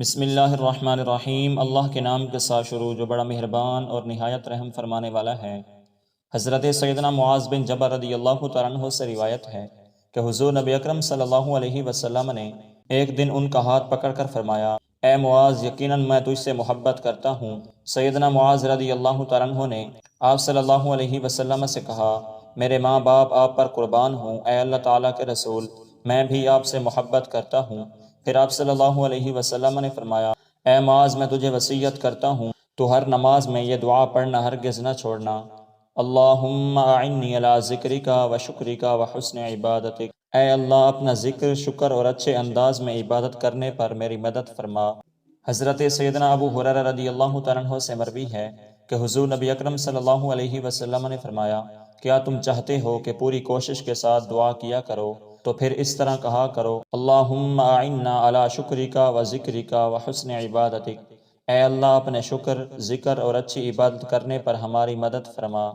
بسم اللہ الرحمن الرحیم۔ اللہ کے نام کے ساتھ شروع جو بڑا مہربان اور نہایت رحم فرمانے والا ہے۔ حضرت سیدنا معاذ بن جبل رضی اللہ تعالیٰ عنہ سے روایت ہے کہ حضور نبی اکرم صلی اللہ علیہ وسلم نے ایک دن ان کا ہاتھ پکڑ کر فرمایا، اے معاذ، یقیناً میں تجھ سے محبت کرتا ہوں۔ سیدنا معاذ رضی اللہ تعالیٰ عنہ نے آپ صلی اللہ علیہ وسلم سے کہا، میرے ماں باپ آپ پر قربان ہوں، اے اللہ تعالیٰ کے رسول، میں بھی آپ سے محبت کرتا ہوں۔ پھر آپ صلی اللہ علیہ وسلم نے فرمایا، اے معاذ، میں تجھے وصیت کرتا ہوں تو ہر نماز میں یہ دعا پڑھنا ہرگز نہ چھوڑنا، اللہم اعنی علی ذکرک و شکرک و حسن عبادتک۔ اے اللہ، اپنا ذکر، شکر اور اچھے انداز میں عبادت کرنے پر میری مدد فرما۔ حضرت سیدنا ابو ہریرہ رضی اللہ تعالیٰ عنہ سے مروی ہے کہ حضور نبی اکرم صلی اللہ علیہ وسلم نے فرمایا، کیا تم چاہتے ہو کہ پوری کوشش کے ساتھ دعا کیا کرو تو پھر اس طرح کہا کرو، اللہم اعنا علی شکرک و ذکرک و حسن عبادتک۔ اے اللہ، اپنے شکر، ذکر اور اچھی عبادت کرنے پر ہماری مدد فرما۔